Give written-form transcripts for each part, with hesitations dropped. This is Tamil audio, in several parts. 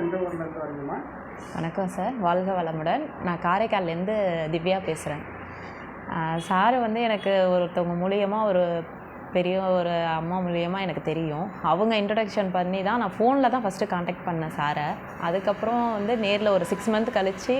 எந்த ஊர்லேருந்து வரீங்கம்மா? வணக்கம் சார், வாழ்க வளமுடன். நான் காரைக்கால்லேருந்து திவ்யா பேசுகிறேன். சார் வந்து எனக்கு ஒருத்தவங்க மூலியமா பெரிய ஒரு அம்மா மூலியமா எனக்கு தெரியும். அவங்க இன்ட்ரடக்ஷன் பண்ணி தான் நான் ஃபோனில் தான் ஃபஸ்ட்டு காண்டாக்ட் பண்ணேன் சாரை. அதுக்கப்புறம் வந்து நேரில் ஒரு 6 மந்த் கழித்து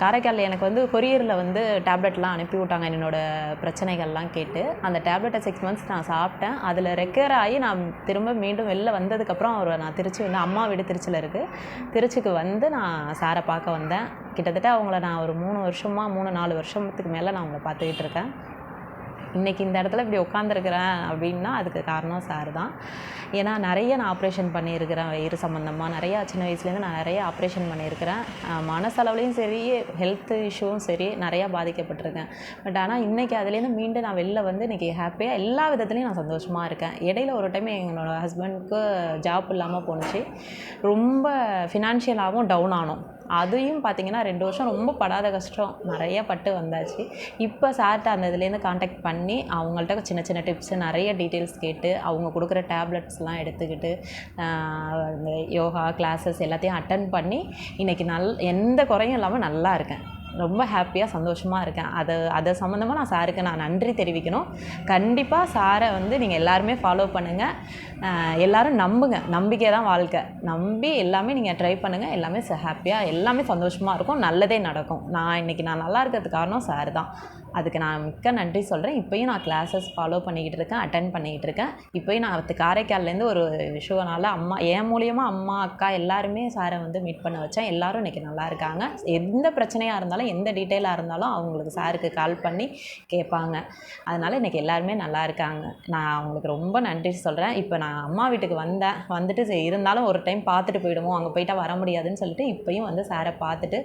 காரைக்காலில் எனக்கு வந்து கொரியரில் வந்து டேப்லெட்லாம் அனுப்பி விட்டாங்க என்னோடய பிரச்சனைகள்லாம் கேட்டு. அந்த டேப்லெட்டை 6 மந்த்ஸ் நான் சாப்பிட்டேன். அதில் ரெக்கவர் ஆகி நான் திரும்ப மீண்டும் வெளில வந்ததுக்கப்புறம் நான் திருச்சி வந்து அம்மா வீடு திருச்சியில் இருக்குது. திருச்சிக்கு வந்து நான் சாரை பார்க்க வந்தேன். கிட்டத்தட்ட அவங்கள நான் ஒரு 3-4 வருஷத்துக்கு மேலே நான் அவங்கள பார்த்துக்கிட்டு இருக்கேன். இன்றைக்கி இந்த இடத்துல இப்படி உட்காந்துருக்குறேன் அப்படின்னா அதுக்கு காரணம் சார் தான். ஏன்னா நான் ஆப்ரேஷன் பண்ணியிருக்கிறேன். வயிறு சம்மந்தமாக நிறையா சின்ன வயசுலேருந்து நான் நிறைய ஆப்ரேஷன் பண்ணியிருக்கிறேன். மனசளவுலேயும் சரி, ஹெல்த் இஷ்யூவும் சரி, நிறையா பாதிக்கப்பட்டிருக்கேன். பட் ஆனால் இன்றைக்கி அதுலேருந்து மீண்டும் நான் வெளில வந்து இன்றைக்கி ஹாப்பியாக எல்லா விதத்துலேயும் நான் சந்தோஷமாக இருக்கேன். இடையில ஒரு டைம் என்னோடய ஹஸ்பண்டுக்கு ஜாப் இல்லாமல் போணுச்சு. ரொம்ப ஃபினான்ஷியலாகவும் டவுன் ஆனோம். அதையும் பார்த்திங்கன்னா 2 வருஷம் ரொம்ப படாத கஷ்டம் நிறைய பட்டு வந்தாச்சு. இப்போ சார்கிட்ட அந்த இதுலேருந்து காண்டாக்ட் பண்ணி அவங்கள்ட்ட சின்ன சின்ன டிப்ஸு நிறைய டீட்டெயில்ஸ் கேட்டு அவங்க கொடுக்குற டேப்லெட்ஸ்லாம் எடுத்துக்கிட்டு இந்த யோகா கிளாஸஸ் எல்லாத்தையும் அட்டன் பண்ணி இன்றைக்கி எந்த குறையும் இல்லாமல் நல்லா இருக்கேன். ரொம்ப ஹாப்பியாக சந்தோஷமாக இருக்கேன். அதை சம்மந்தமாக நான் சாருக்கு நன்றி தெரிவிக்கணும். கண்டிப்பாக சாரை வந்து நீங்கள் எல்லாருமே ஃபாலோ பண்ணுங்கள். எல்லோரும் நம்புங்க. நம்பிக்கை தான் வாழ்க்கை. நம்பி எல்லாமே நீங்கள் ட்ரை பண்ணுங்கள். எல்லாமே ஹாப்பியாக எல்லாமே சந்தோஷமாக இருக்கும். நல்லதே நடக்கும். இன்றைக்கி நான் நல்லா இருக்கிறதுக்கு காரணம் சார் தான். அதுக்கு நான் மிக்க நன்றி சொல்கிறேன். இப்போயும் நான் கிளாஸஸ் ஃபாலோ பண்ணிக்கிட்டு இருக்கேன், அட்டன் பண்ணிக்கிட்டு இருக்கேன். இப்போயும் நான் காரைக்கால்லேருந்து ஒரு விஷயனால என் மூலியமாக அம்மா, அக்கா எல்லாருமே சாரை வந்து மீட் பண்ண வச்சேன். எல்லோரும் இன்றைக்கி நல்லா இருக்காங்க. எந்த பிரச்சனையாக இருந்தாலும் எந்த டீட்டெயிலாக இருந்தாலும் அவங்களுக்கு சாருக்கு கால் பண்ணி கேட்பாங்க. அதனால் இன்றைக்கி எல்லாருமே நல்லா இருக்காங்க. நான் அவங்களுக்கு ரொம்ப நன்றி சொல்கிறேன். இப்போ நான் அம்மா வீட்டுக்கு வந்துட்டு சரி இருந்தாலும் ஒரு டைம் பார்த்துட்டு போயிடுவோம், அங்கே போயிட்டால் வர முடியாதுன்னு சொல்லிட்டு இப்போயும் வந்து சாரை பார்த்துட்டு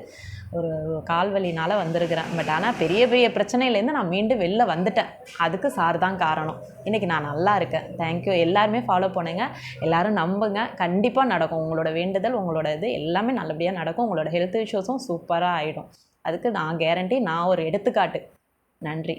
ஒரு கால்வலினால் வந்திருக்கிறேன். பட் ஆனால் பெரிய பெரிய பிரச்சனையிலேருந்து நான் மீண்டும் வெளில வந்துட்டேன். அதுக்கு சார் தான் காரணம். இன்றைக்கி நான் நல்லா இருக்கேன். தேங்க்யூ. எல்லாருமே ஃபாலோ பண்ணுங்கள். எல்லோரும் நம்புங்க. கண்டிப்பாக நடக்கும். உங்களோட வேண்டுதல், உங்களோட இது எல்லாமே நல்லபடியாக நடக்கும். உங்களோட ஹெல்த் இஷ்யூஸும் சூப்பராக ஆகிடும். அதுக்கு நான் கேரண்டி. நான் ஒரு எடுத்துக்காட்டு. நன்றி.